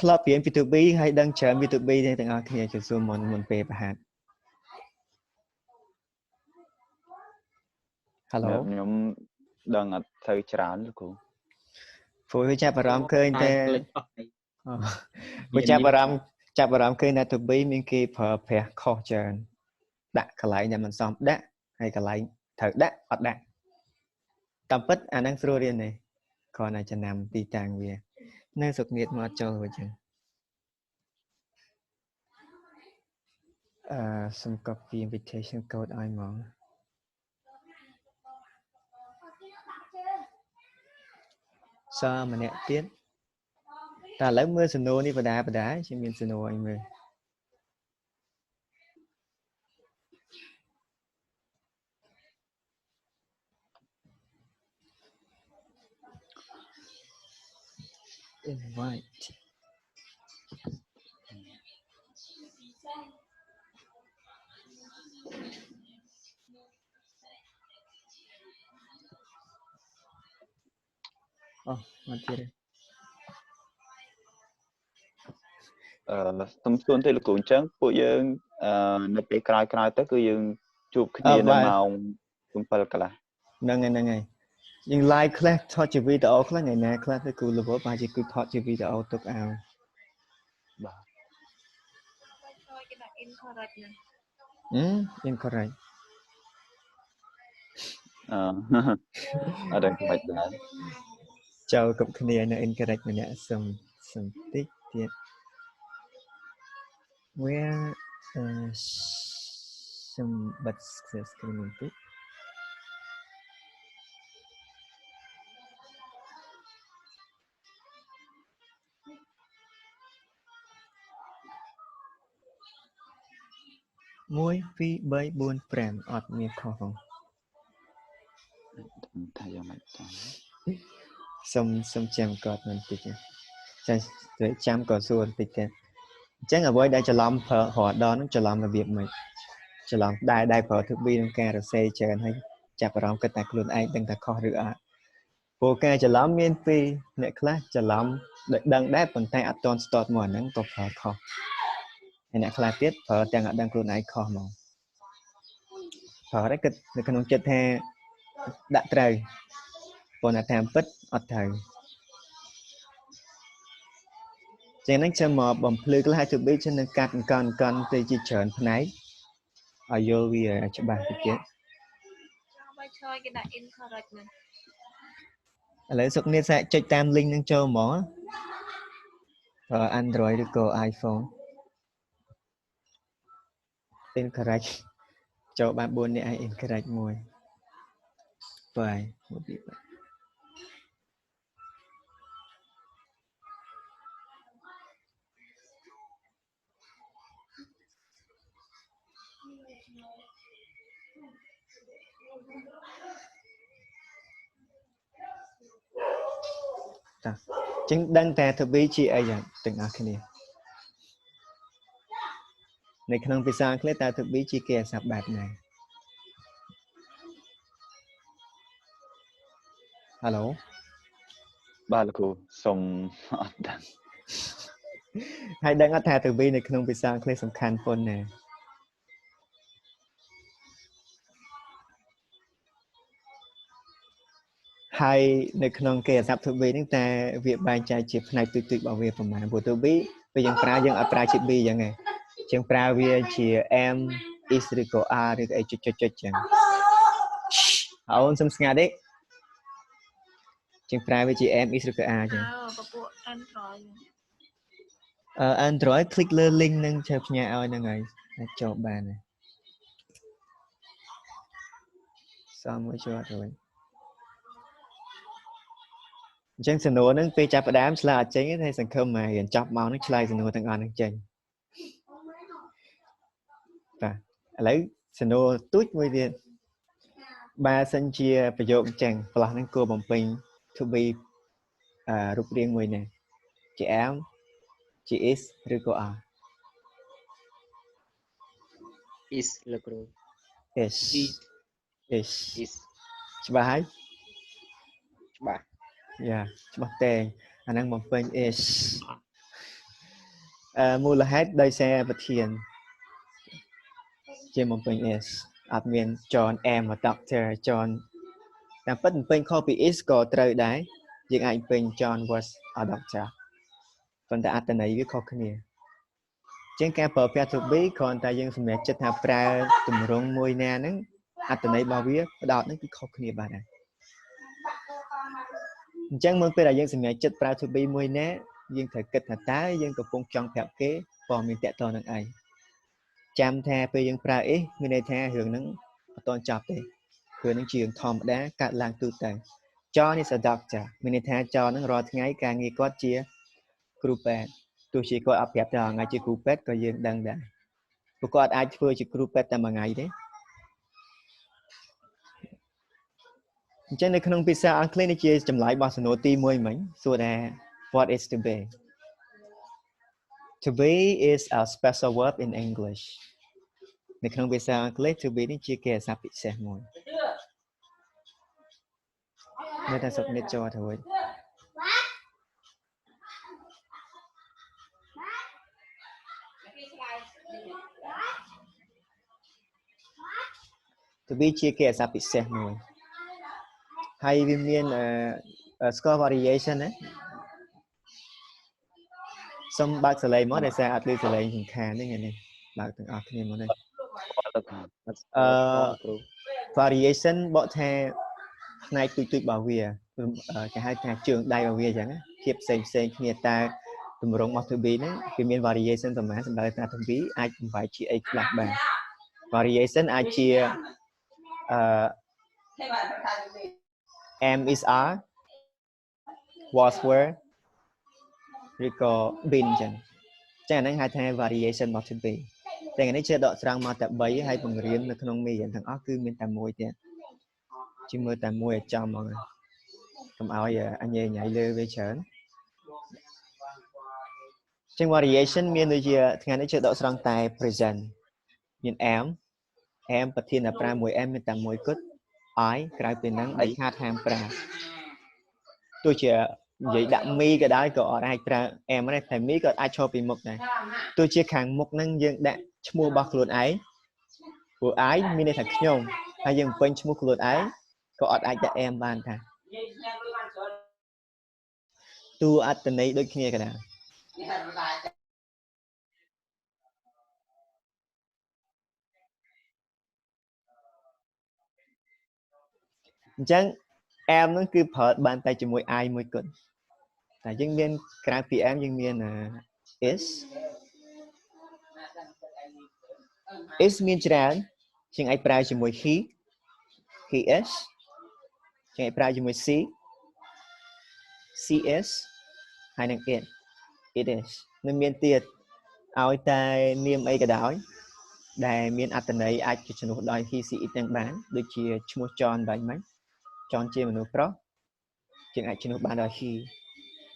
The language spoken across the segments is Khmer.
ធ្លាប់រៀន B2B ហើយដឹងច្រើន B2B ទេទាំងអស់គ្នាចូលសួរមុនពេលប្រហែល Hello ខ្ញុំដឹងអត់ទៅច្រើនលោកគ្រូ ព្រោះចាប់អារម្មណ៍ឃើញតែព្រោះចាប់អារម្មណ៍ឃើញថា B2B មានគេប្រើប្រាស់ខុសច្រើនដាក់កន្លែងដែលមិនសមដាក់ហើយកន្លែងត្រូវដាក់អត់ដាក់តាមពិតអាហ្នឹងស្រួលរៀនទេគ្រាន់តែចំណាំទីតាំងវានៅសុខទៀតមកអត់ចូលវិញចឹងសុំ copy invitation code ឲ្យហ្មងម្នាក់ទៀតតែឥឡូវមើលសំណួរនេះបដាខ្ញុំមានសំណួរឲ្យមើលinvite មកទៀតសំសួរទៅលោកគ្រូអញ្ចឹងពួកយើងនៅពេលក្រោយទៅគឺយើងជួបគ្នានៅម៉ោង 7 កន្លះហ្នឹងហើយយើង live class ថតជាវីដេអូខ្លះថ្ងៃណាខ្លះទៅគ្រូលវលបើជាគឺថតជាវីដេអូទុកឲ្យបាទ incorrect អត់ដឹងមិនដែរចូលគ្រប់គ្នានៅ incorrect ម្នាក់សុំតិចទៀត where សុំបិទ screen បន្តិច1 2 3 4 5អត់មានខុសផងថាយ៉ាងម៉េចសុំចាំកត់បន្តិចចាចាំក៏សួរបន្តិចទៀតអញ្ចឹងអ្វីដែលច្រឡំប្រើរត់ដល់ហ្នឹងច្រឡំរបៀបម៉េចច្រឡំដែលប្រើធឹបពីក្នុងការរសេរច្រើនហើយចាប់អារម្មណ៍គិតតែខ្លួនឯងដឹងថាខុសឬអត់ព្រោះការច្រឡំមានពីរអ្នកខ្លះច្រឡំដឹងដែរប៉ុន្តែអត់ទាន់ស្ទាត់មកអាហ្នឹងក៏ប្រើខុសហើយអ្នកខ្លះទៀតប្រើទាំងអត់ដឹងខ្លួនឯងខុសមកប្រើតែគិតនៅក្នុងចិត្តថាដាក់ត្រូវប៉ុន្តែតាមពិតអត់ត្រូវចឹងហ្នឹងចាំមកបំភ្លឺខ្លះទៅបីចឹងនឹងកាត់កាន់ទៅជាច្រើនផ្នែកឲ្យយល់វាច្បាស់តិចទៀតបើឆ្លើយគេដាក់ incorrect ហ្នឹងឥឡូវសុកនេះសាកចុចតាម link ហ្នឹងចូលហ្មងAndroid ឬក៏ iPhone incorrect ចូលបាន4នាក់ឲ្យ incorrect មួយបាយមកពីតាចឹងដឹងតែទៅវាជាអីយ៉ាងទាំងអស់គ្នានៅក្នុងភាសាអង់គ្លេសតើទៅវាជាគេអាស័ព្ទបែបណា Hello បាទលោកគ្រូសុំអត់ដឹងហើយដឹងអត់ថាទៅវានៅក្នុងភាសាអង់គ្លេសសំខាន់ប៉ុណ្ណាហើយនៅក្នុងគេអាស័ព្ទ to be ហ្នឹងតែវាបែងចែកជាផ្នែកទូចៗរបស់វាប្រហែលព្រោះ to be ពេលយើងប្រើយើងអត់ប្រើជា be អញ្ចឹងឯងជាងប្រើវាជា am is ឬក៏ are ឬក៏អីចុចអញ្ចឹងអូនសុំស្ងាត់ទេជាងប្រើវាជា am is ឬក៏ are អញ្ចឹងពពួក Android Android click លើ link ហ្នឹងជើផ្ញើឲ្យហ្នឹងហើយអាចចូលបានហើយសមមួយជាប់rồiអញ្ចឹងសំណួរហ្នឹងពេលចាប់ផ្ដើមឆ្លើយអត់ចេញទេសង្ឃឹមមករៀនចប់មកហ្នឹងឆ្លើយសំណួរទាំងអស់ហ្នឹងចេញបាទឥឡូវសំណួរទូចមួយទៀតបើសិនជាប្រយោគអញ្ចឹងផ្លោះហ្នឹងគួរបំពេញ to be រូបរាងមួយណាជា am ជា is ឬក៏ are is លោកគ្រូ is ច្បាស់ហើយច្បាស់យ៉ាច្បាស់តែអាហ្នឹងបំពេញ is មូលហេតុដោយសារប្រធានជាបំពេញ is អត់មាន John am a doctor John តាមពិតបំពេញខុសពី is ក៏ត្រូវដែរយើងអាចបំពេញ John was a doctor ប៉ុន្តែអត្ថន័យវាខុសគ្នាជាងការប្រើប្រាស់ to be គ្រាន់តែយើងសម្រេចចិត្តថាប្រើទម្រង់មួយណាហ្នឹងអត្ថន័យរបស់វាផ្ដោតហ្នឹងគឺខុសគ្នាបាទដែរអញ្ចឹងមុនពេលដែលយើងសម្រេចចិត្តប្រើ to be មួយណាយើងត្រូវគិតថាតើយើងកំពុងចង់ប្រាប់គេព័ត៌មានតកតនឹងអីចាំថាពេលយើងប្រើ is មានន័យថារឿងហ្នឹងអត់ទាន់ចប់ទេរឿងហ្នឹងជារឿងធម្មតាកាត់ឡើងទូទៅ John is a doctor មានន័យថា John ហ្នឹងរាល់ថ្ងៃការងារគាត់ជាគ្រូពេទ្យទោះជាគាត់អត់ប្រាប់ថាថ្ងៃជាគ្រូពេទ្យក៏យើងដឹងដែរព្រោះគាត់អាចធ្វើជាគ្រូពេទ្យតែមួយថ្ងៃទេអញ្ចឹងនៅក្នុងភាសាអង់គ្លេសនេះជាចម្លើយរបស់សំណួរទី1មិញសួរថា what is to be To be is a special verb in English នៅក្នុងភាសាអង់គ្លេស to be នេះជាគេហៅសព្ទពិសេសមួយនៅតែសុខនិតចូលទៅវិញ To be ជាគេហៅសព្ទពិសេសមួយហើយវាមានscore variation ណាសូមបើកសលេងមកដោយសារអត់ឮសលេងសំខាន់ទេថ្ងៃនេះបើកទាំងអស់គ្នាមកនេះvariation បកថាផ្នែកទូចរបស់វាគេហៅថាជើងដៃរបស់វាអញ្ចឹងភាពផ្សេងគ្នាតើទម្រង់របស់ to be ហ្នឹងវាមាន variation ប្រមាណសម្រាប់ថា to be អាចបំបែកជាអីខ្លះបាន variation អាចជាam is are was were ឬក៏ been អញ្ចឹងអាហ្នឹងហៅថា variation របស់ to be តែនេះជាដកស្រង់មកតែ3ហើយបង្រៀននៅក្នុងមេរៀនទាំងអស់គឺមានតែមួយទៀតជាមើលតែមួយឲ្យចំហ្មងកុំឲ្យអញញ៉ៃលើវាច្រើនចឹង variation មានដូចជាថ្ងៃនេះជាដកស្រង់តែ present មាន am ប្រធានតែប្រើមួយ am មានតែមួយគត់ I ក្រៅពីហ្នឹងដាច់ខាតហាមប្រើទោះជានិយាយដាក់ me ក៏ដោយក៏អត់អាចប្រើ am ដែរតែ me ក៏អាចឈរពីមុខដែរទោះជាខាងមុខហ្នឹងយើងដាក់ឈ្មោះរបស់ខ្លួនឯងព្រោះ I មានន័យថាខ្ញុំហើយយើងពេញឈ្មោះខ្លួនឯងក៏អត់អាចដាក់ am បានថាតួអត្ថន័យដូចគ្នាក៏ដែរអញ្ចឹង am ហ្នឹងគឺប្រើបានតែជាមួយ I មួយគត់តែយើងមានក្រៅពី am យើងមាន is មានច្រើនជាងអាចប្រើជាមួយ he is ជាងអាចប្រើជាមួយ she is ហើយនឹង it is នឹងមានទៀតឲ្យតែនាមអីក៏ដោយដែលមានអត្ថន័យអាចជាជំនួសដោយ he she it ទាំងបានដូចជាឈ្មោះ John ដែរមិញ John ជាមនុស្សប្រុសជាងអាចជំនួសបានដោយ he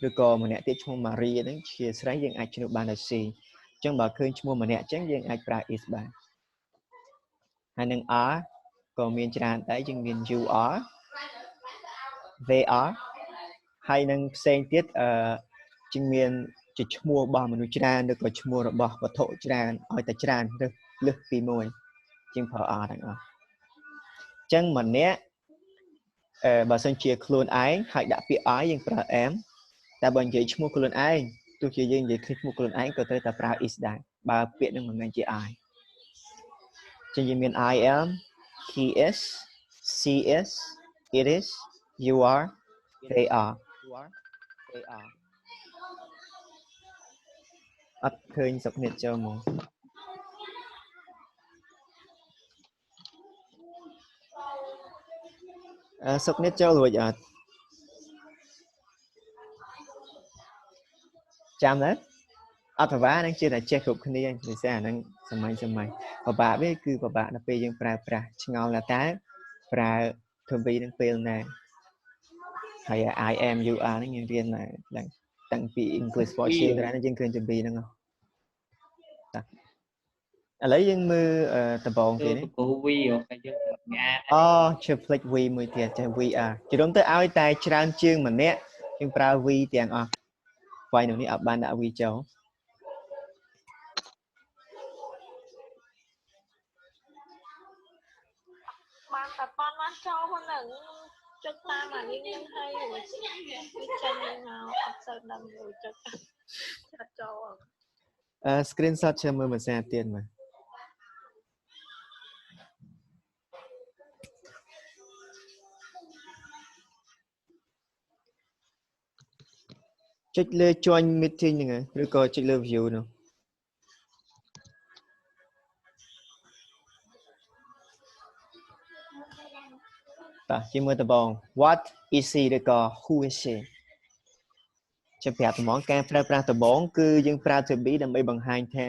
ឬក៏ម្នាក់ទៀតឈ្មោះ Maria ហ្នឹងជាស្រីយើងអាចជំនួសបានដោយ she អញ្ចឹងបើឃើញឈ្មោះម្នាក់អញ្ចឹងយើងអាចប្រើ is បានហើយនឹង are ក៏មានច្រើនដែរយើងមាន you are they are ហើយនឹងផ្សេងទៀតជាងមានជាឈ្មោះរបស់មនុស្សច្រើនឬក៏ឈ្មោះរបស់វត្ថុច្រើនឲ្យតែច្រើនលើសពីមួយជាងប្រើ are ទាំងអស់អញ្ចឹងម្នាក់បើសិនជាខ្លួនឯងហើយដាក់ពាក្យ I យើងប្រើ am តែបើនិយាយឈ្មោះខ្លួនឯងទោះជាយើងនិយាយឈ្មោះខ្លួនឯងក៏ត្រូវតែប្រើ is ដែរបើពាក្យនឹងមិនមែនជា I ចឹងយើងមាន I am he is she is it is you are they are អត់ឃើញសុខនិតចូលមកសុខនិតចូលរួចអត់ចាំទេអត្ថវានឹងជាតែចេះគ្រប់គ្នាដោយសារអាហ្នឹងសម័យពិបាកវាគឺពិបាកដល់ពេលយើងប្រើប្រាស់ឆ្ងល់តែប្រើ to be នឹងពេលណាហើយ I am you are ហ្នឹងយើងរៀនឡើងតាំងពី English for Children យើងឃើញ to be ហ្នឹងឥឡូវយើងមើលដំបូងទៀតនេះគូ we ហើយយើងជើ flick we មួយទៀតចេះ we are ជិះរំទៅឲ្យតែច្រើនជាងម្នាក់យើងប្រើ we ទាំងអស់វាយនោះនេះអត់បានដាក់ we ចូល screenshot ចាំមើលមួយសារទៀតមកចុចលើ join meeting ហ្នឹងឬក៏ចុចលើ view នោះតោះជាមើលដំបង what is she ឬក៏ who is she ចាំប្រាប់ដំបងការប្រើប្រាស់ដំបងគឺយើងប្រើ to be ដើម្បីបង្ហាញថា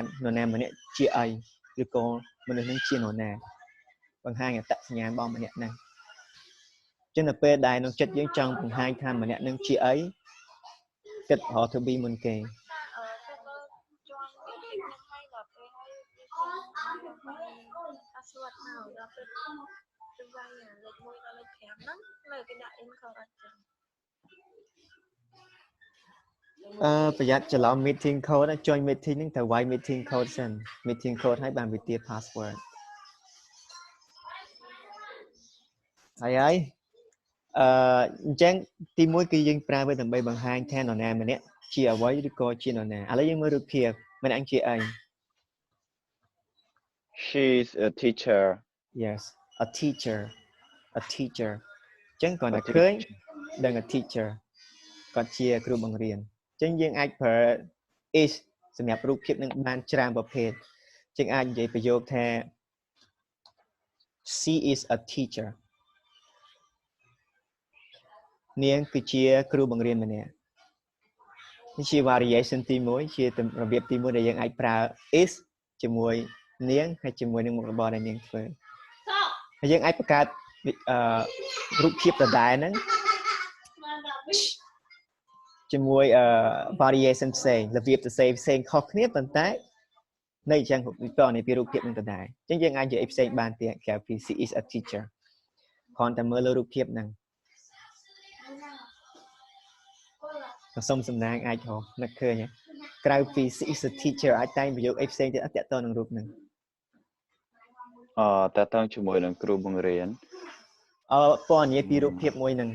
នរណាម្នាក់ជាអីឬក៏មនុស្សនឹងជានរណាបង្ហាញអត្តសញ្ញាណរបស់ម្នាក់ហ្នឹងចឹងនៅពេលដែលក្នុងចិត្តយើងចង់បង្ហាញថាម្នាក់នឹងជាអីគិតរក to be មុនគេប្រយ័ត្នច្រឡំ meeting code ចុញ meeting ហ្នឹងត្រូវវាយ meeting code សិន meeting code ឲ្យបានវិទា password ហើយអញ្ចឹងទី1គឺយើងប្រើវាដើម្បីបង្ហាញថានរណាម្នាក់ជាអ្វីឬក៏ជានរណាឥឡូវយើងមើលរូបភាពម្នាក់ជាអី She's a teacher yes a teacher អញ្ចឹងគាត់តែឃើញដឹង a teacher គាត់ជាគ្រូបង្រៀនអញ្ចឹងយើងអាចប្រើ is សម្រាប់រូបភាពនឹងបានច្រើនប្រភេទអញ្ចឹងអាចនិយាយប្រយោគថា she is a teacher នាងគឺជាគ្រូបង្រៀនម្នាក់នេះជា variation ទី1ជារបៀបទី1ដែលយើងអាចប្រើ is ជាមួយនាងហើយជាមួយនឹងមុខរបរដែលនាងធ្វើហើយយើងអាចបង្កើតរូបភាពដដែលហ្នឹងជាមួយvariation ផ្សេងរបៀបសរសេរផ្សេងខុសគ្នាប៉ុន្តែនៅអញ្ចឹងតើនេះពីរូបភាពនឹងដដែលអញ្ចឹងយើងអាចនិយាយផ្សេងបានទៀតក្រៅពី she is a teacher គ្រាន់តែមើលលើរូបភាពហ្នឹងសុំសំណាងអាចរកនឹកឃើញក្រៅពី she is a teacher អាចតែងប្រយោគអីផ្សេងទៀតតាក់ទងនឹងរូបហ្នឹងតាក់ទងជាមួយនឹងគ្រូបង្រៀនពណ៌នាពីរូបភាពមួយហ្នឹង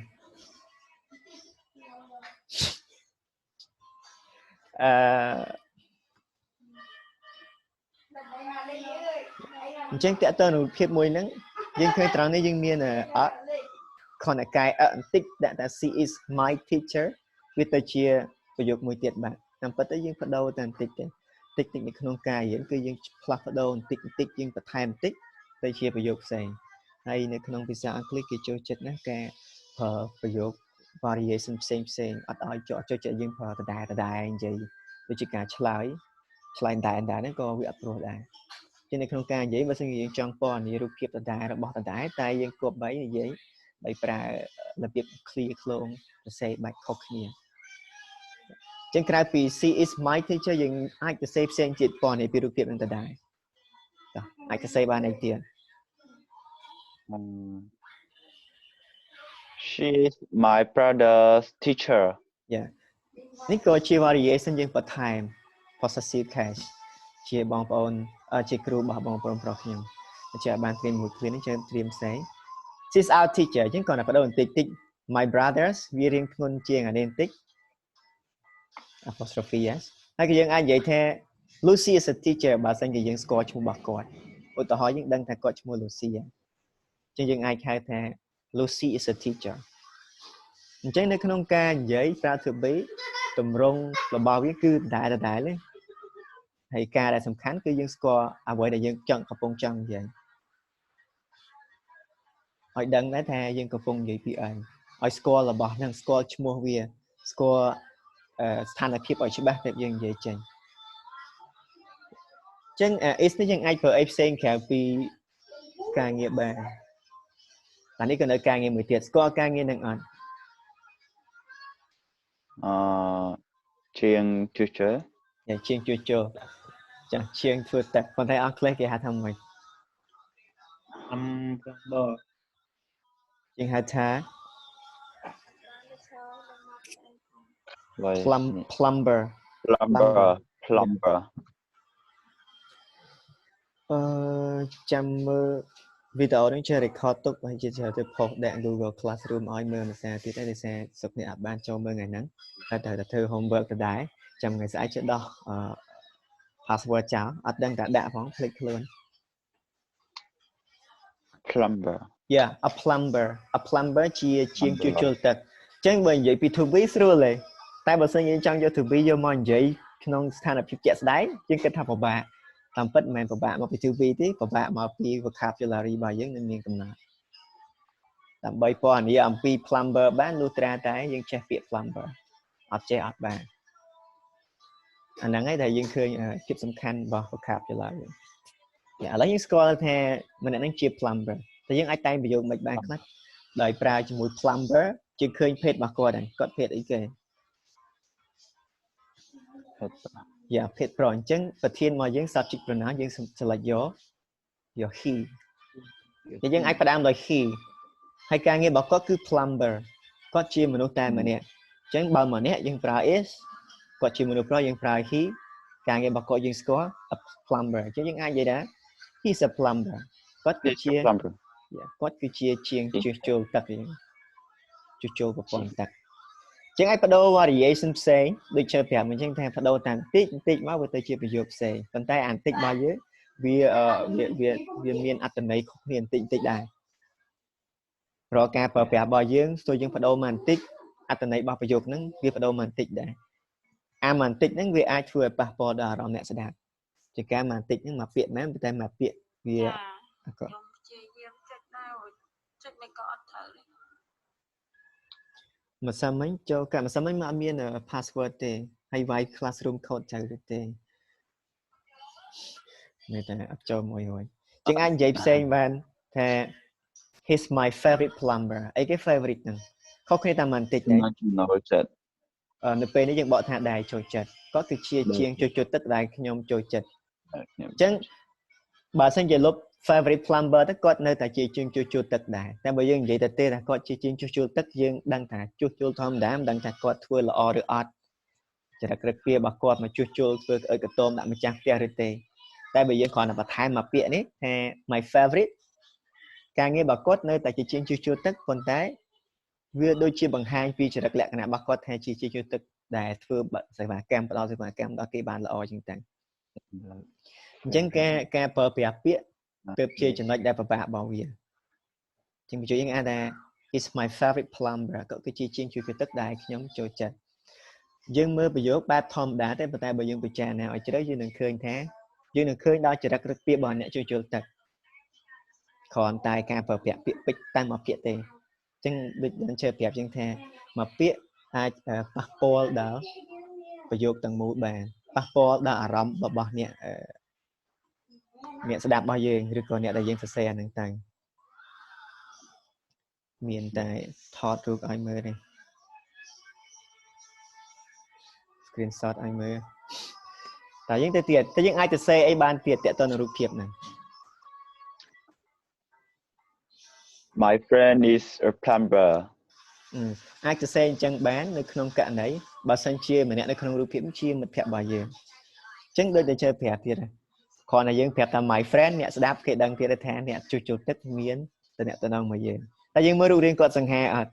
អញ្ចឹងតាក់ទងនឹងរូបភាពមួយហ្នឹងយើងឃើញត្រង់នេះយើងមានខនកាយបន្តិចដាក់ថា she is my teacher វាទៅជាប្រយោគមួយទៀតបាទតាមពិតទៅយើងបដូរតែបន្តិចទេតិចនៅក្នុងការរៀនគឺយើងផ្លាស់ប្ដូរបន្តិចយើងបន្ថែមបន្តិចទៅជាប្រយោគផ្សេងហើយនៅក្នុងភាសាអង់គ្លេសគេចូលចិត្តណាស់ការប្រើប្រយោគ variation ផ្សេងអត់ឲ្យចូលចិត្តយើងប្រើដដែលនិយាយដូចជាការឆ្លើយដែរហ្នឹងក៏វាអត់ព្រោះដែរជានៅក្នុងការនិយាយបើសិនជាយើងចង់ពណ៌នារូបភាពដដែលរបស់ដដែលតែយើងគប្បីនិយាយដោយប្រើរបៀប clear ខ្លងសរសេរបាច់ខុសគ្នាចឹងក្រៅពី she is my teacher យើងអាចសរសេរផ្សេងទៀតពណ៌នាពីរូបភាពនឹងដដែលអាចសរសេរបានអីទៀត She is my brother's teacher នេះក៏ជា variation យើងបន្ថែម possessive case ជាបងប្អូនជាគ្រូរបស់បងប្អូនប្រុសខ្ញុំជាបានត្រៀមមួយគ្រានេះត្រៀមផ្សេង she's our teacher ចឹងគាត់តែបដូរបន្តិច my brothers វារៀងធ្ងន់ជាងអានេះបន្តិច apostrophe yes ហើយក៏យើងអាចនិយាយថា Lucy is a teacher បើសិនជាយើងស្គាល់ឈ្មោះរបស់គាត់ឧទាហរណ៍យើងដឹងថាគាត់ឈ្មោះ Lucy ចឹងយើងអាចហៅថា Lucy is a teacher អញ្ចឹងនៅក្នុងការនិយាយប្រើ to be តម្រងរបស់វាគឺដដែលទេហើយការដែលសំខាន់គឺយើងស្គាល់អ្វីដែលយើងកំពុងចង់និយាយឲ្យដឹងដែរថាយើងកំពុងនិយាយពីអីឲ្យស្គាល់របស់ហ្នឹងស្គាល់ឈ្មោះវាស្គាល់ស្ថានភាពឲ្យច្បាស់ពេលយើងនិយាយចេញអញ្ចឹង is នេះយើងអាចប្រើអីផ្សេងក្រៅពីការងារបានតែនេះក៏នៅការងារមួយទៀតស្គាល់ការងារនឹងអត់ជាងជួសជុលជាងជួសជុលចាជាងធ្វើតែប៉ុន្តែអង់គ្លេសគេហៅថាម៉េចជាងហៅថា plumber ចាំមើល video នឹងជា record ទុកហើយជាទៅ post ដាក់ Google Classroom ឲ្យមើលភាសាទៀតហើយភាសាសុខអ្នកអាចបានចូលមើលថ្ងៃហ្នឹងតែត្រូវតែធ្វើ homework ទៅដែរចាំថ្ងៃស្អែកជិះដោះ password ចោលអត់ដឹងតែដាក់ផងភ្លេចខ្លួន plumber yeah a plumber ជាជាងជួសជុលទឹកអញ្ចឹងបើនិយាយពី to be ស្រួលទេតែបើសិនយើងចង់យក to be យកមកនិយាយក្នុងស្ថានភាពជាក់ស្ដែងយើងគិតថាពិបាកតាមពិតមិនមែនពិបាកមកពី to be ទេពិបាកមកពី vocabulary របស់យើងនឹងមានកំណត់ដើម្បីពណ៌នាអំពី plumber បានលុះត្រាតែយើងចេះពាក្យ plumber អត់ចេះអត់បានអាហ្នឹងឯងដែលយើងឃើញភាពសំខាន់របស់ vocabulary ឥឡូវយើងស្គាល់ថាម្នាក់ហ្នឹងជា plumber តែយើងអាចតែងប្រយោគមិនបានខ្លះដោយប្រើជាមួយ plumber ជាឃើញភេទរបស់គាត់ហ្នឹងគាត់ភេទអីគេភេទប្រុសអញ្ចឹងប្រធានមកយើង subject pronoun យើង select យក he យើងអាចផ្ដើមដោយ he ហើយការងាររបស់គាត់គឺ plumber គាត់ជាមនុស្សតែម្នាក់អញ្ចឹងបើម្នាក់យើងប្រើ is គាត់ជាមនុស្សប្រុសយើងប្រើ he ការងាររបស់គាត់យើងស្គាល់ a plumber អញ្ចឹងយើងអាចនិយាយថា he's a plumber គាត់គឺជាគាត់គឺជាជាងជួសជុលទឹកយើងជួសជុលប្រព័ន្ធទឹកអញ្ចឹងអាចបដូរ variation ផ្សេងដូចជើប្រាប់អញ្ចឹងថាបដូរតាមបន្តិចមកវាទៅជាប្រយោគផ្សេងប៉ុន្តែអាបន្តិចរបស់យើងវាមានអត្ថន័យខុសគ្នាបន្តិចដែររាល់ការប្រើប្រាស់របស់យើងស្ទើរយើងបដូរមកបន្តិចអត្ថន័យរបស់ប្រយោគហ្នឹងវាបដូរមកបន្តិចដែរអាបន្តិចហ្នឹងវាអាចធ្វើឲ្យប៉ះពាល់ដល់អារម្មណ៍អ្នកស្ដាប់ជាការមកបន្តិចហ្នឹងមកពាក្យមែនតែមកពាក្យវាក៏ជាយាមចុចដែរចុចមិនក៏អត់ត្រូវម្សិលមិញចូលកាម្សិលមិញមកអត់មាន password ទេហើយវាយ classroom code ចៅទេមែនតែអត់ចូលមួយហើយជាងអាចនិយាយផ្សេងបានថា he's my favorite plumber អីគេ favorite ហ្នឹងខុសគ្នាតាមបន្តិចដែរចំណូលចិត្តនៅពេលនេះយើងបកថាដែរចូលចិត្តគាត់គឺជាជាងជួយទឹកដែលខ្ញុំចូលចិត្តអញ្ចឹងបើសិនជាលុប favorite plumber ទៅគាត់នៅតែជាជាងជួសជុលទឹកដែរតែបើយើងនិយាយទៅទេថាគាត់ជាជាងជួសជុលទឹកយើងដឹងថាជួសជុលធម្មតាមិនដឹងថាគាត់ធ្វើល្អឬអត់ចរិតក្រឹតពីរបស់គាត់មកជួសជុលធ្វើក្អើកកតោមដាក់ម្ចាស់ផ្ទះឬទេតែបើយើងគ្រាន់តែបន្ថែមមកពាក្យនេះថា my favorite ការងាររបស់គាត់នៅតែជាជាងជួសជុលទឹកប៉ុន្តែវាដូចជាបង្ហាញពីចរិតលក្ខណៈរបស់គាត់ថាជាជួសជុលទឹកដែលធ្វើសេវាកម្មផ្ដល់សេវាកម្មដល់គេបានល្អជាងតែអញ្ចឹងការប្រើប្រាស់ពាក្យទើបជាចំណុចដែលពិបាករបស់វាជាងបញ្ជាក់យើងអាចថា is my favorite plumber ក៏គឺជាជាងជួសជុលទឹកដែលខ្ញុំចូលចិត្តយើងមើលប្រយោគបែបធម្មតាទេប៉ុន្តែបើយើងពិចារណាឲ្យជ្រៅយើងនឹងឃើញថាយើងនឹងឃើញដល់ចរិតរឹកពាក្យរបស់អ្នកជួសជុលទឹកគ្រាន់តែការប្រើប្រាស់ពាក្យពេចន៍តែមួយពាក្យទេអញ្ចឹងដូចបានជឿប្រាប់យើងថាមួយពាក្យអាចប៉ះពាល់ដល់ប្រយោគទាំងមូលបានប៉ះពាល់ដល់អារម្មណ៍របស់អ្នកស្ដាប់របស់យើងឬក៏អ្នកដែលយើងសរសេរហ្នឹងទៅមានតែថតរូបឲ្យមើលទេ screenshot ឲ្យមើលតែយើងទៅទៀតតែយើងអាចទៅសេអីបានទៀតតទៅនឹងរូបភាពហ្នឹង My friend is a plumber អាចទៅសេអញ្ចឹងបាននៅក្នុងករណីបើសិនជាម្នាក់នៅក្នុងរូបភាពជាមិត្តភក្តិរបស់យើងអញ្ចឹងដូចតែជើប្រាប់ទៀតគ្រាន់តែយើងប្រាប់ថា my friend អ្នកស្ដាប់គេដឹងទៀតថាអ្នកជួសជុលទឹកមានតំណែងមកយើងតែយើងមើលរូបរាងគាត់សង្ហាអត់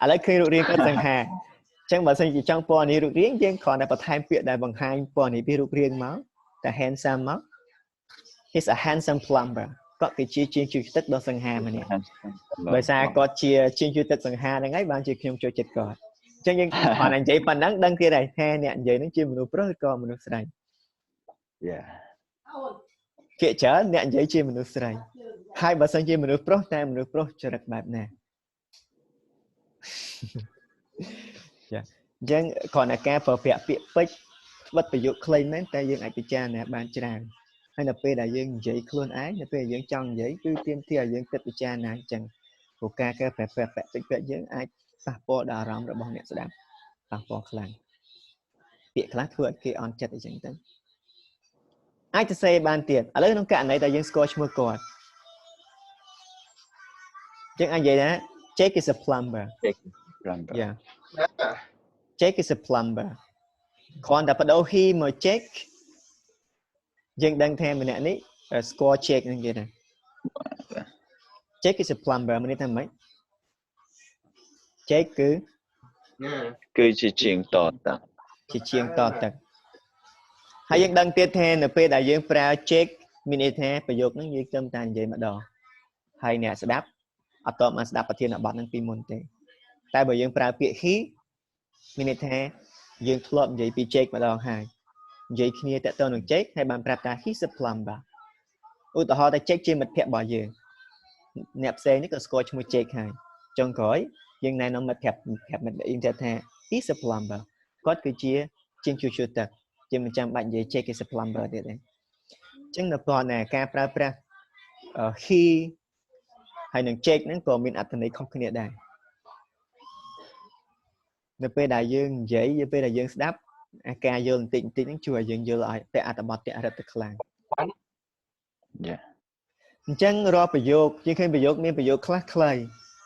ឥឡូវឃើញរូបរាងគាត់សង្ហាអញ្ចឹងបើសិនជាចង់ពណ៌នារូបរាងយើងគ្រាន់តែបន្ថែមពាក្យដែលបង្ហាញពណ៌នាពីរូបរាងមកតែ handsome មក he's a handsome plumber គាត់គឺជាជាងជួសទឹកដ៏សង្ហាម្នាក់ដោយសារគាត់ជាជាងជួសទឹកសង្ហាហ្នឹងហើយបានជាខ្ញុំចូលចិត្តគាត់អញ្ចឹងយើងគ្រាន់តែនិយាយប៉ុណ្ណឹងដឹងទៀតហើយថាអ្នកនិយាយហ្នឹងជាមនុស្សប្រុសឬក៏មនុស្សស្រីគេច្រើនអ្នកនិយាយជាមនុស្សស្រីហើយបើសិនជាមនុស្សប្រុសតែមនុស្សប្រុសចរិតបែបណាចាអញ្ចឹងគ្រាន់តែការប្រើប្រាស់ពាក្យពេចន៍ស្បិតប្រយោគខ្លីមែនតែយើងអាចពិចារណាបានច្រើនហើយនៅពេលដែលយើងនិយាយខ្លួនឯងនៅពេលយើងចង់និយាយគឺទាមទារឲ្យយើងគិតពិចារណាអញ្ចឹងព្រោះការប្រើប្រាស់ពាក្យពេចន៍យើងអាចប៉ះពាល់ដល់អារម្មណ៍របស់អ្នកស្ដាប់ប៉ះពាល់ខ្លាំងពាក្យខ្លះធ្វើឲ្យគេអន់ចិត្តអីចឹងទៅអាចទៅសេបានទៀតឥឡូវក្នុងករណីដែលយើងស្គាល់ឈ្មោះគាត់យើងអាចនិយាយថា Jake is a plumber yeah Jake is a plumber គ្រាន់តែបដូរ he មក Jake យើងដឹងថាម្នាក់នេះ score check ហ្នឹងគេណា check is a plumber មានន័យថាម៉េច check គឺជាជាងតតាំង ជាជាងតទឹកហើយយើងដឹងទៀតថានៅពេលដែលយើងប្រើ check មានន័យថាប្រយោគហ្នឹងយើងត្រឹមតែនិយាយម្ដងហើយអ្នកស្ដាប់អត់តមកស្ដាប់ប្រធានបទហ្នឹងពីមុនទេតែបើយើងប្រើពាក្យ he មានន័យថាយើងធ្លាប់និយាយពី check ម្ដងហើយនិយាយគ្នាតទៅនឹង check ហើយបានប្រាប់ថា he's a plumber ឧទាហរណ៍ថា check ជាមិត្តភក្តិរបស់យើងអ្នកផ្សេងនេះក៏ស្គាល់ឈ្មោះ check ហើយចុងក្រោយយើងណែនាំមិត្តភក្តិមិត្តយើងថា he's a plumber គាត់គឺជាជាងជួសជុលទឹកជាមិនចាំបាច់និយាយ check is a plumber ទៀតទេអញ្ចឹងនៅព្រោះណាការប្រើប្រាស់ he ហើយនឹង check ហ្នឹងក៏មានអត្ថន័យខុសគ្នាដែរនៅពេលដែលយើងនិយាយពេលដែលយើងស្ដាប់អាការយល់បន្តិចហ្នឹងជួយឲ្យយើងយល់ឲ្យតែអត្ថបទតរិតទៅខ្លាំងយ៉ាអញ្ចឹងរាល់ប្រយោគយើងឃើញប្រយោគមានប្រយោគខ្លះខ្លី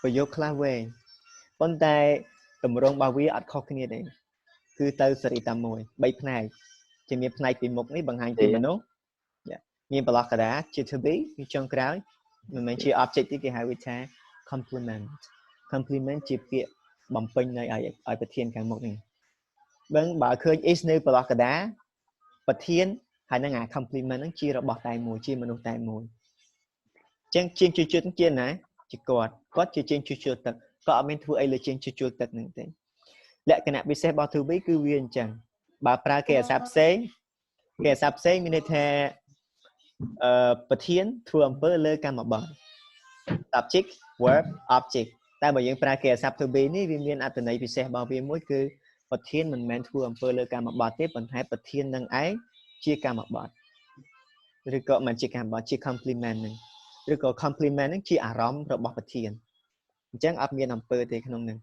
ប្រយោគខ្លះវែងប៉ុន្តែតម្រងរបស់វាអត់ខុសគ្នាទេគឺទៅសេរីតែមួយ3ផ្នែកជាមានផ្នែកពីមុខនេះបង្ហាញពីមនុស្សមានប្រឡោះកដាជា to be ពីចុងក្រោយមិនមែនជា object ទេគេហៅវាថា complement ជាពាក្យបំពេញនៅឲ្យប្រធានខាងមុខនេះបើឃើញ is នៅប្រឡោះកដាប្រធានហើយនឹងអា complement ហ្នឹងជារបស់តែមួយជាមនុស្សតែមួយអញ្ចឹងជាងជួសជុលជាណាជាគាត់ជាជាងជួសជុលទឹកក៏អត់មានធ្វើអីលើជាងជួសជុលទឹកហ្នឹងទេលក្ខណៈពិសេសរបស់ to be គឺវាអញ្ចឹងបើប្រើគេអាសាផ្សេងមានន័យថាប្រធានធ្វើអំពើលើកម្មបទ subject verb object តែបើយើងប្រើគេអាសា to be នេះវាមានអត្ថន័យពិសេសរបស់វាមួយគឺប្រធានមិនមែនធ្វើអំពើលើកម្មបទទេប៉ុន្តែប្រធាននឹងឯងជាកម្មបទឬក៏មិនជាកម្មបទជា complement ហ្នឹងឬក៏ complement ហ្នឹងជាអារម្មណ៍របស់ប្រធានអញ្ចឹងអត់មានអំពើទេក្នុងហ្នឹង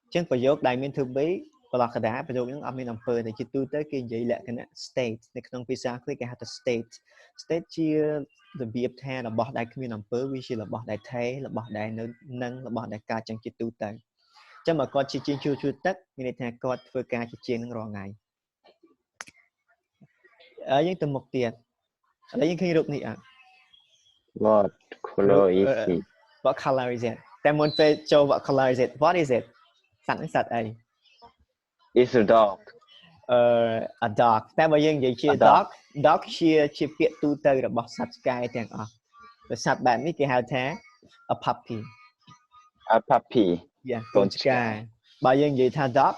អញ្ចឹងប្រយោគដែលមាន to be ប្រឡោះកដាប្រយោគហ្នឹងអត់មានអំពើទេជាទូទៅគេនិយាយលក្ខណៈ state នៅក្នុងភាសាអង់គ្លេសគេហៅថា state ជារបៀបថារបស់ដែលគ្មានអំពើវាជារបស់ដែលថេររបស់ដែលនឹងរបស់ដែលកើតចឹងជាទូទៅអញ្ចឹងបើគាត់ជាជាងជួសជុលទឹកមានន័យថាគាត់ធ្វើការជាជាងនឹងរាល់ថ្ងៃយើងទៅមុខទៀតឥឡូវយើងឃើញរូបនេះអត់ What color is it What color is it តែមុនពេលចូល What color is it What is it សត្វហ្នឹងសត្វអី It's a dog a dog តែបើយើងនិយាយជា dog ជាពាក្យទូទៅរបស់សត្វឆ្កែទាំងអស់ព្រោះសត្វបែបនេះគេហៅថា a puppy កូនឆ្កែបើយើងនិយាយថា dog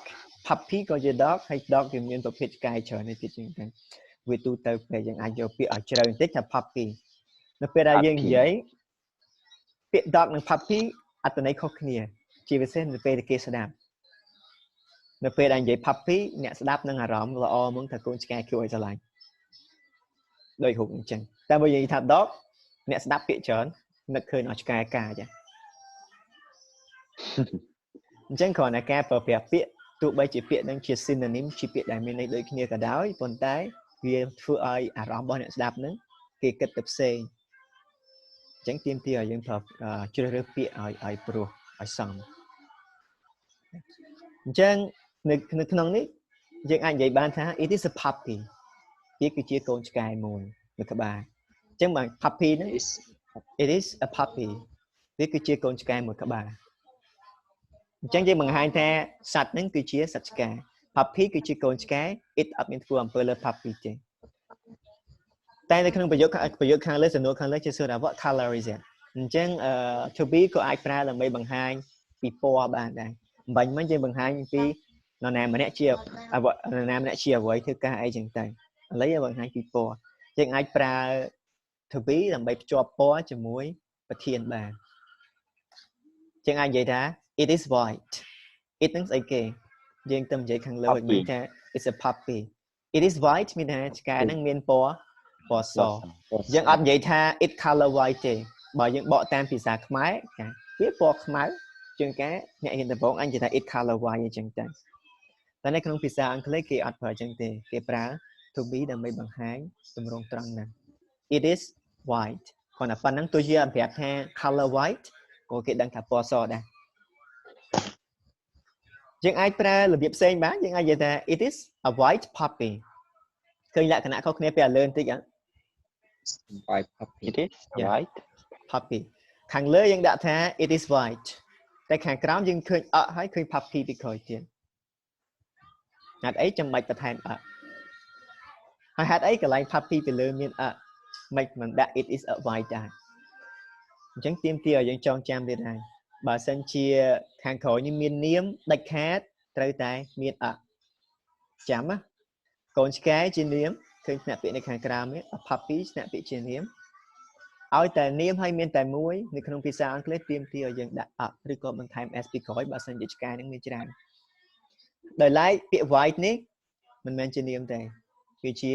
puppy ក៏ជា dog ហើយ dog វាមានប្រភេទឆ្កែច្រើននេះទៀតជាងទៅវាទូទៅពេលយើងអាចយកពាក្យឲ្យជ្រៅបន្តិចថា puppy នៅពេលដែលយើងនិយាយពាក្យ dog និង puppy អត្ថន័យខុសគ្នាជាពិសេសនៅពេលដែលគេស្ដាប់នៅពេលដែលនិយាយ puppy អ្នកស្ដាប់នឹងអារម្មណ៍ល្អហ្មងថាកូនឆ្កែគួរឲ្យស្រឡាញ់ដោយរូបអញ្ចឹងតែបើនិយាយថា dog អ្នកស្ដាប់ពាក្យច្រើននឹកឃើញឲ្យឆ្កែកាចអញ្ចឹងគ្រាន់តែការប្រើប្រាស់ពាក្យទោះបីជាពាក្យនឹងជា synonym ជាពាក្យដែលមានន័យដូចគ្នាក៏ដោយប៉ុន្តែវាធ្វើឲ្យអារម្មណ៍របស់អ្នកស្ដាប់នឹងគេគិតទៅផ្សេងអញ្ចឹងទាមទារឲ្យយើងប្រើជ្រើសរើសពាក្យឲ្យព្រោះឲ្យសមអញ្ចឹងនៅក្នុងនេះយើងអាចនិយាយបានថា it is a puppy វាគឺជាកូនឆ្កែមួយនៅក្បាលអញ្ចឹងបើ puppy ហ្នឹង it is a puppy វាគឺជាកូនឆ្កែមួយក្បាលអញ្ចឹងយើងបង្ហាញថាសត្វហ្នឹងគឺជាសត្វឆ្កែ puppy គឺជាកូនឆ្កែ it អត់មានធ្វើអំពើលើ puppy ទេតែនៅក្នុងប្រយោគខាងលើសំណួរខាងលើជាសួរថា what color is it អញ្ចឹងto be ក៏អាចប្រើដើម្បីបង្ហាញពីពណ៌បានដែរបាញ់មិញយើងបង្ហាញពីនរណាម្នាក់ជាអ្វីធ្វើការអីចឹងទៅឥឡូវយើងបង្ហាញពីពណ៌យើងអាចប្រើ to be ដើម្បីភ្ជាប់ពណ៌ជាមួយប្រធានបានយើងអាចនិយាយថា it is white it ហ្នឹងស្អីគេយើងទៅនិយាយខាងលើវិញថា it's a puppy it is white មានថាឆ្កែហ្នឹងមានពណ៌សយើងអត់និយាយថា it color white ទេបើយើងបកតាមភាសាខ្មែរវាពណ៌ខ្មៅជាងការអ្នកហ៊ានដំបងអញនិយាយថា it color white អញ្ចឹងទៅតែនៅក្នុងភាសាអង់គ្លេសគេអត់ប្រើអញ្ចឹងទេគេប្រើ to be ដើម្បីបង្ហាញទម្រង់ត្រង់ហ្នឹង it is white គាត់តែប៉ុណ្្នឹងទោះជាអត់ប្រាប់ថា color white ក៏គេដឹងថាពណ៌សដែរយើងអាចប្រើរបៀបផ្សេងបានយើងអាចនិយាយថា it is a white puppy ឃើញលក្ខណៈខុសគ្នាពេលលើបន្តិចអត់ white puppy it is Yeah. white puppy ខាងលើយើងដាក់ថា it is white តែខាងក្រោមយើងឃើញហើយឃើញ puppy ពីក្រោយទៀតហេតុអីចាំបាច់បន្ថែមហើយហេតុអីកន្លែង puppy ពីលើមានមិនដាក់ it is a white ដែរអញ្ចឹងទាមទារឲ្យយើងចងចាំទៀតហើយបើសិនជាខាងក្រោយនេះមាននាមដាច់ខាតត្រូវតែមានចាំណាកូនឆ្កែជានាមឃើញស្នាក់ពាក្យនៅខាងក្រោមនេះ a puppy ស្នាក់ពាក្យជានាមឲ្យតែនាមឲ្យមានតែមួយនៅក្នុងភាសាអង់គ្លេសទាមទារឲ្យយើងដាក់ឬក៏បន្ថែម s ពីក្រោយបើសិនជាឆ្កែនឹងមានច្រើនដោយឡែកពាក្យ white នេះមិនមែនជានាមទេគឺជា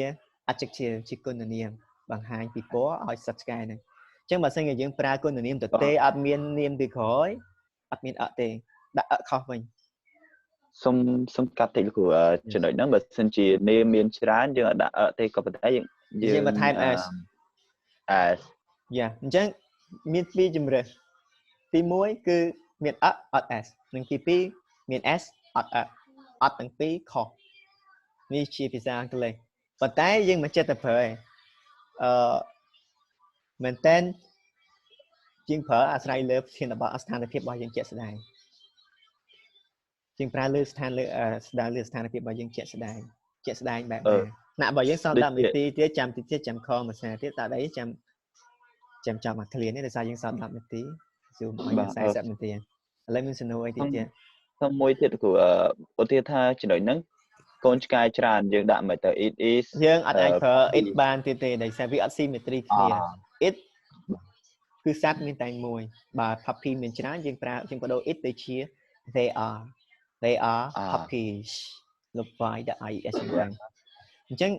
adjective ជាគុណនាមបង្ហាញពីពណ៌ឲ្យសត្វឆ្កែហ្នឹងអញ្ចឹងបើសិនជាយើងប្រើគុណនាមទទេអត់មាននាមពីក្រោយអត់មានទេដាក់ខុសវិញសុំកាត់តិចលោកគ្រូចំណុចហ្នឹងបើសិនជានាមមានច្រើនយើងអត់ដាក់ទេក៏ប៉ុន្តែយើងបន្ថែម s យ៉ាអញ្ចឹងមានពីរជំរើសទី1គឺមានអត់ s និងទី2មាន s អត់ទាំងពីរខុសនេះជាភាសាអង់គ្លេសប៉ុន្តែយើងមិនចិត្តទៅប្រើមែនតើជាងប្រើអាស្រ័យលើស្ថានភាពស្ថានភាពរបស់យើងជាក់ស្ដែងជាងប្រើលើស្ថានលើស្ដារលើស្ថានភាពរបស់យើងជាក់ស្ដែងបែបណាបើយើងសល់10នាទីទៀតចាំតិចទៀតចាំខមួយសាទៀតតើអីចាំមកឃ្លានេះដោយសារយើងសល់10នាទីជុំឲ្យ40នាទីឥឡូវមានសំណួរអីទៀតសុំមួយទៀតគ្រូឧទាហរណ៍ថាចំណុចហ្នឹងកូនឆ្កែច្រើនយើងដាក់មកទៅ it is យើងអត់អាចប្រើ it បានទៀតទេដោយសារវាអត់ symmetry គ្នា it គឺសត្វមានតែមួយបើ puppy មានច្រើនយើងបដូរ it ទៅជា they are puppies លុប y ដាក់ is អញ្ចឹង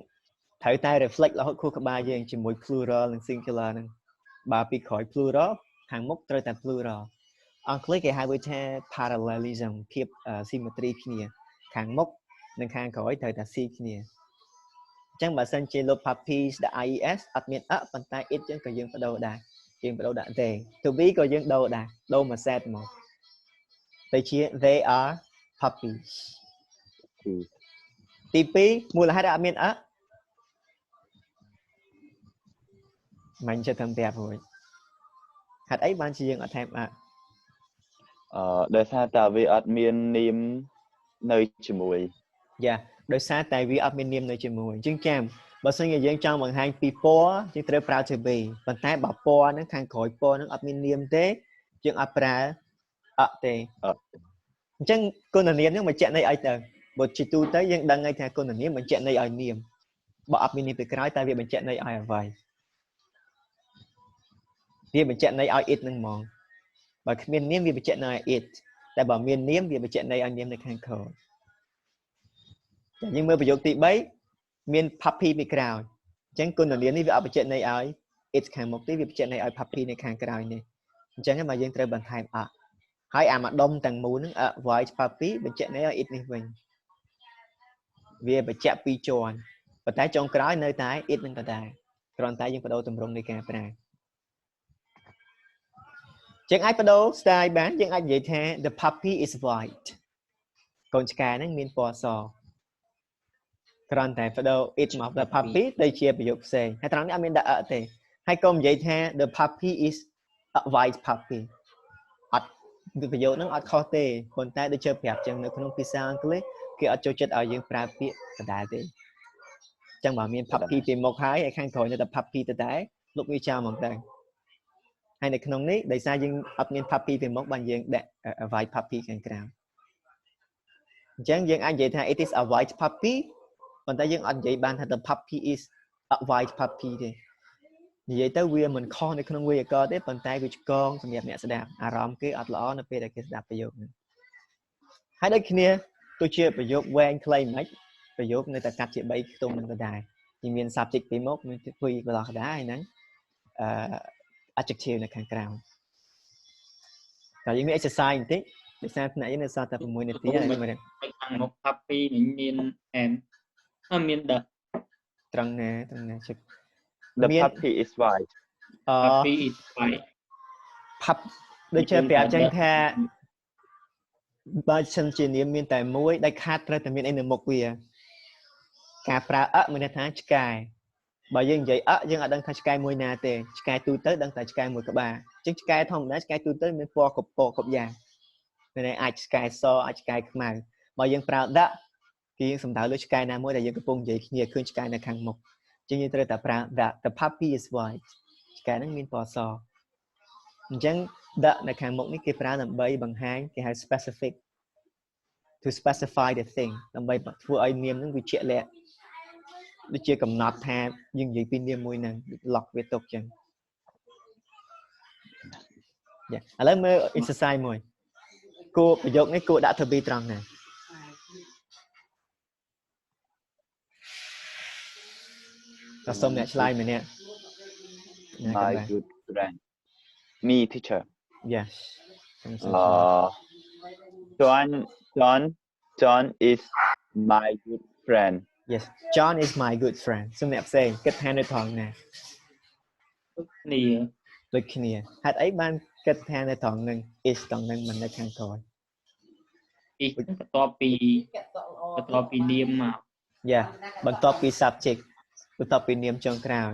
ត្រូវតែ reflect រហូតខួរក្បាលយើងជាមួយ plural និង singular ហ្នឹងបើពីក្រោយ plural ខាងមុខត្រូវតែ plural អង់គ្លេសគេហៅវាថា parallelism ភាព symmetry គ្នាខាងមុខនិងខាងក្រោយត្រូវតែស៊ីគ្នាអញ្ចឹងបើសិនជាលុប puppies ដាក់ is អត់មានប៉ុន្តែ it ចឹងក៏យើងបដូរដែរយើងបដូរដាក់ they to be ក៏យើងដូរដែរដូរមួយ set មកទៅជា they are puppies ទី2មូលហេតុអត់មានមិនចេះតាមប្រាប់រួចហេតុអីបានជាយើងអត់ថែមដោយសារតែវាអត់មាននាមនៅជាមួយយ៉ាដោយសារតែវាអត់មាននាមនៅជាមួយអញ្ចឹងចាំបើសិនជាយើងចង់បង្ហាញពីពណ៌យើងត្រូវប្រើ to be ប៉ុន្តែបើពណ៌ហ្នឹងខាងក្រោយពណ៌ហ្នឹងអត់មាននាមទេយើងអត់ប្រើទេអញ្ចឹងគុណនាមហ្នឹងបញ្ជាក់ន័យឲ្យទៅបើជាទូទៅយើងដឹងហើយថាគុណនាមបញ្ជាក់ន័យឲ្យនាមបើអត់មាននាមពីក្រោយតែវាបញ្ជាក់ន័យឲ្យអ្វីវាបញ្ជាក់ន័យឲ្យ it ហ្នឹងហ្មងបើគ្មាននាមវាបញ្ជាក់ន័យឲ្យ it តែបើមាននាមវាបញ្ជាក់ន័យឲ្យនាមនៅខាងក្រោយយើងមើលប្រយោគទី3មាន puppy ពីក្រោយអញ្ចឹងគុណនាមនេះវាអត់បញ្ជាក់ន័យឲ្យ it ខាងមុខទេវាបញ្ជាក់ន័យឲ្យ puppy នៅខាងក្រោយនេះអញ្ចឹងហើយមកយើងត្រូវបន្ថែមហើយអាម្ដុំទាំងមូលហ្នឹង white puppy បញ្ជាក់ន័យឲ្យ it នេះវិញវាបញ្ជាក់ពីរជាន់ប៉ុន្តែចុងក្រោយនៅតែ it នឹងដដែលគ្រាន់តែយើងបដូរទម្រង់នៃការប្រើយើងអាចបដូរ style បានយើងអាចនិយាយថា the puppy is white កូនឆ្កែហ្នឹងមានពណ៌សគ្រាន់តែបដូរ it មក the puppy ទៅជាប្រយោគផ្សេងហើយត្រង់នេះអត់មានដាក់ទេហើយកុំនិយាយថា the puppy is a white puppy អត់ប្រយោគហ្នឹងអត់ខុសទេប៉ុន្តែដូចជើប្រាប់ចឹងនៅក្នុងភាសាអង់គ្លេសគេអត់ចូលចិត្តឲ្យយើងប្រើពាក្យដដែលទេអញ្ចឹងបើមាន puppy ពីមុខហើយខាងក្រោយនៅតែ puppy ដដែលលុបវាចោលមកទៅហើយនៅក្នុងនេះដោយសារយើងអត់មាន puppy ពីមុខបានយើងដាក់ white puppy ខាងក្រៅអញ្ចឹងយើងអាចនិយាយថា it is a white puppy ប៉ុន្តែយើងអត់និយាយបានថា the puppy is a white puppy ទេនិយាយទៅវាមិនខុសនៅក្នុងវេយ្យាករណ៍ទេប៉ុន្តែវាឆ្កងសម្រាប់អ្នកស្ដាប់អារម្មណ៍គេអត់ល្អនៅពេលដែលគេស្ដាប់ប្រយោគនេះហើយដូចគ្នាទោះជាប្រយោគវែងខ្លីមិនប្រយោគនៅតែកាត់ជា3ខ្ទង់នឹងដដែលយើងមាន subject ពីមុខមានព្រួយកន្លោះកណ្ដាលហើយហ្នឹងadjective នៅខាងក្រៅតែយើងមាន exercise បន្តិចដោយសារថ្នាក់យើងនៅសល់តែ6នាទីហើយមើលខាងមុខ puppy នេះមាន and មាន the ត្រង់ណាជិត the puppy is white puppy is white ដូចជាប្រាប់ចឹងថាបើសិនជានាមមានតែមួយដែលខាតត្រូវតែមានអីនៅមុខវាការប្រើមានន័យថាឆ្កែ បើយើងនិយាយយើងអត់ដឹងថាឆ្កែមួយណាទេឆ្កែទូទៅដឹងតែឆ្កែមួយក្បាលអញ្ចឹងឆ្កែធម្មតាឆ្កែទូទៅមានពណ៌គ្រប់យ៉ាងមានអាចឆ្កែសអាចឆ្កែខ្មៅបើយើងប្រើដាក់គឺយើងសំដៅលើឆ្កែណាមួយដែលយើងកំពុងនិយាយគ្នាឃើញឆ្កែនៅខាងមុខអញ្ចឹងយើងត្រូវតែប្រើដាក់ the puppy is white ឆ្កែហ្នឹងមានពណ៌សអញ្ចឹងដាក់នៅខាងមុខនេះគេប្រើដើម្បីបង្ហាញគេហៅ specific to specify the thing ដើម្បីធ្វើឲ្យនាមហ្នឹងវាជាក់លាក់ដូចជាកំណត់ថាយើងនិយាយពីនាមមួយហ្នឹង lock វាទុកចឹងឥឡូវមើល exercise មួយគួរប្រយោគនេះគួរដាក់ to be ត្រង់ណាតើសូមអ្នកឆ្លើយម្នាក់ My good friend me teacher yes John is my good friend yes John is my good friend សូមអ្នកផ្សេងគិតថានៅត្រង់ណាដូចគ្នាហេតុអីបានគិតថានៅត្រង់នឹង is ត្រង់នឹងមិននៅខាងក្រោយ is បន្ទាប់ពីនាមមក បន្ទាប់ពី subject បន្ទាប់ពីនាមចុងក្រោយ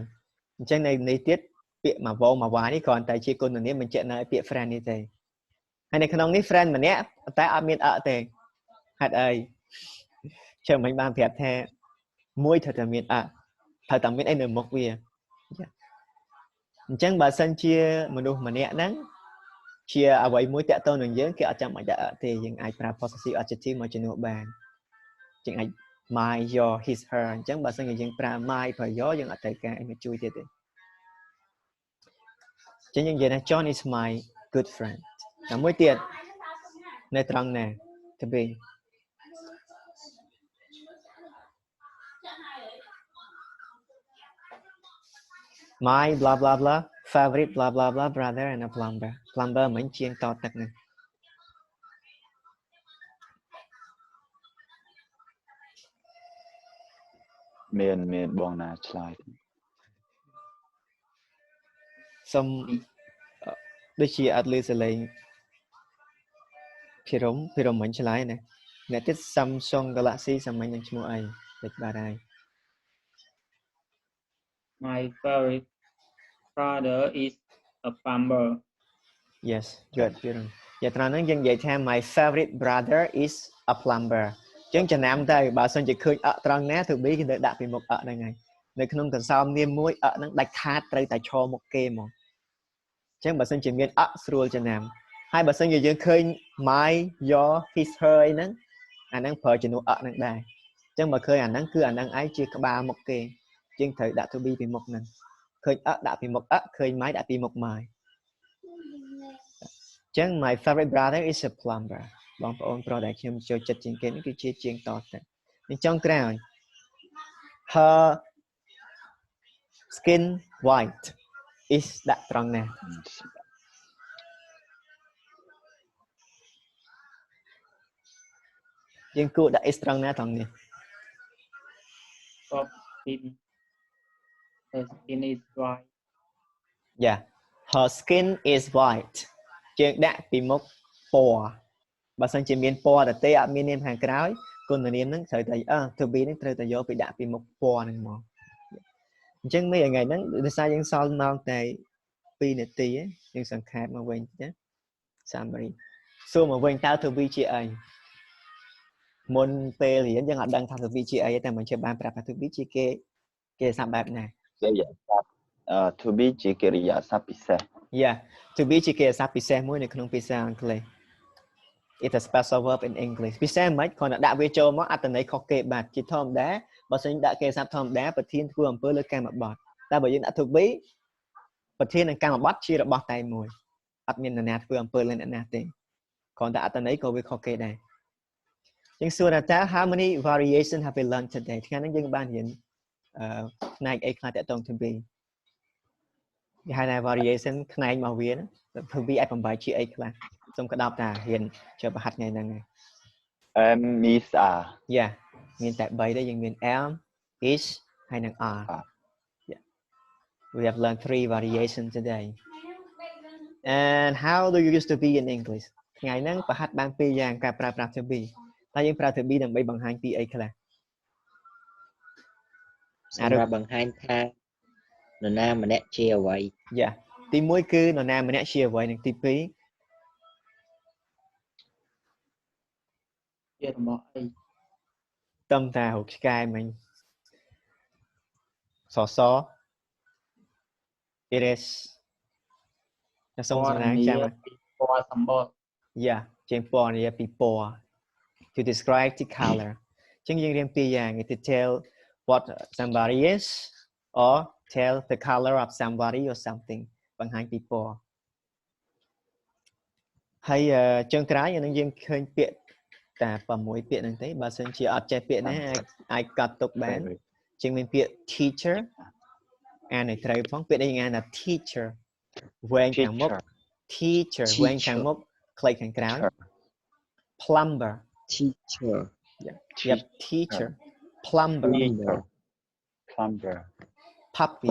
អញ្ចឹងនៅនេះទៀតពាក្យមកវមកវានេះគ្រាន់តែជាគុណនាមបញ្ជាក់នៅពាក្យ friend នេះទេហើយនៅក្នុងនេះ friend ម្នាក់តែអត់មានទេហេតុអីជើងមិញបានប្រាប់ថាមួយត្រូវតែមានត្រូវតែមានអីនៅមុខវាអញ្ចឹងបើសិនជាមនុស្សម្នាក់ហ្នឹងជាអ្វីមួយតាក់ទងនឹងយើងគេអត់ចាំបាច់ដាក់ទេយើងអាចប្រើ possessive adjective មកជំនួសបានជាងអាច my your his her អញ្ចឹងបើសិនជាយើងប្រើ my ប្រើ your យើងអត់ត្រូវការអីមកជួយទៀតទេអញ្ចឹងយើងនិយាយថា John is my good friend តែមួយទៀតនៅត្រង់ណា to be my blah blah blah favorite blah blah blah brother and a plumber មិនជាងតទឹកហ្នឹងមានបងណាឆ្លើយសុំដូចជាអត់លឺសលេងភិរមមិញឆ្លើយណាអ្នកទៀត Samsung Galaxy សាមញ្ញនឹងឈ្មោះអីតិចបាទហើយ My favorite brother is a plumber yes good យ៉ាងត្រង់ហ្នឹងយើងនិយាយថា my favorite brother is a plumber អញ្ចឹងចំណាំទៅបើសិនជាឃើញត្រង់ណា to be គេទៅដាក់ពីមុខហ្នឹងហើយនៅក្នុងកន្សោមនាមមួយហ្នឹងដាច់ខាតត្រូវតែឈរមុខគេហ្មងអញ្ចឹងបើសិនជាមានស្រួលចំណាំហើយបើសិនជាយើងឃើញ my your his her អីហ្នឹងអាហ្នឹងប្រើជំនួសហ្នឹងដែរអញ្ចឹងបើឃើញអាហ្នឹងគឺអាហ្នឹងឯងជាក្បាលមុខគេយើងត្រូវដាក់ to be ពីមុខហ្នឹងឃើញដាក់ពីមុខឃើញ my ដាក់ពីមុខ my អញ្ចឹង my favorite brother is a plumber បងប្អូនប្រុសដែលខ្ញុំចូលចិត្តជាងគេនេះគឺជាជាងតទឹកនេះចុងក្រោយ her skin white is ដាក់ត្រង់ណាយើងគួរដាក់ is ត្រង់ណាត្រង់នេះ her skin is white her skin is white យើងដាក់ពីមុខពណ៌បើសិនជាមានពណ៌តែអត់មាននាមខាងក្រោយគុណនាមហ្នឹងត្រូវតែto be ហ្នឹងត្រូវតែយកពីដាក់ពីមុខពណ៌ហ្នឹងមកអញ្ចឹងmấyថ្ងៃហ្នឹងដោយសារយើងសល់ម៉ោងតែ2នាទីយើងសង្ខេបមកវិញណា summary សួរមកវិញតើ to be ជាអីមុនពេលរៀនយើងអត់ដឹងថា to be ជាអីតែមិនជាបានប្រាប់ថា to be ជាគេសាប់បែបណាកិរិយាសព្ទto be ជាកិរិយាសព្ទពិសេស to be ជាកិរិយាសព្ទពិសេសមួយនៅក្នុងភាសាអង់គ្លេស It's a special verb in English ពិសេសមិនគ្រាន់តែដាក់វាចូលមកអត្ថន័យខុសគេបាទជាធម្មតាបើសិនដាក់កិរិយាសព្ទធម្មតាប្រធានធ្វើអំពើលើកម្មបត្តិតែបើយើងដាក់ to be ប្រធាននិងកម្មបត្តិជារបស់តែមួយអត់មាននរណាធ្វើអំពើលើអ្នកណាទេគ្រាន់តែអត្ថន័យក៏វាខុសគេដែរយើងសួរថា how many variation have we learned today ថ្ងៃនេះយើងបានរៀនផ្នែកអីខ្លះតកតង to be គេហៅថា variation ផ្នែករបស់វា to be អាចបំបែកជាអីខ្លះសូមក្តោបតារៀនចូលប្រហាត់ថ្ងៃហ្នឹងហើយ am is are មានតែ3ទេយើងមាន am is ហើយនិង are we have learned 3 variations today and how do you use to be in English ថ្ងៃហ្នឹងប្រហាត់បាន2យ៉ាងការប្រើប្រាស់ to be តែយើងប្រើ to be ដើម្បីបង្ហាញពីអីខ្លះសម្រាប់បង្ហាញថា nè nam mà nè chia vậy dạ tí mũi cứ nó nam mà nè chia vậy này tí phí ជារបស់អី tâm ta hộp sky mình sò it is nó xong rồi nè chạm à ពណ៌សម្បត្តិ yeah trên port này people to describe the color chẳng riêng riêng pi dạng to tell what somebody is or tell the color of somebody or something bằng hai people hay chân trái nó riêng khơi biện ta và mỗi biện này thấy bà sơn chỉ ở trái biện này ai cắt tục bán chứng minh biện teacher anh này thấy phóng biện đây nghe là teacher quen thằng mốc teacher quen thằng mốc clay thằng trái plumber teacher yep teacher plumber Plumber. puppy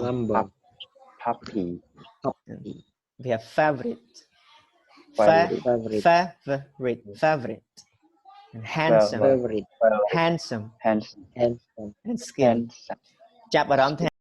Puppy. we have favorite favorite favorite and handsome favorite handsome handsome and skin chạp vào đó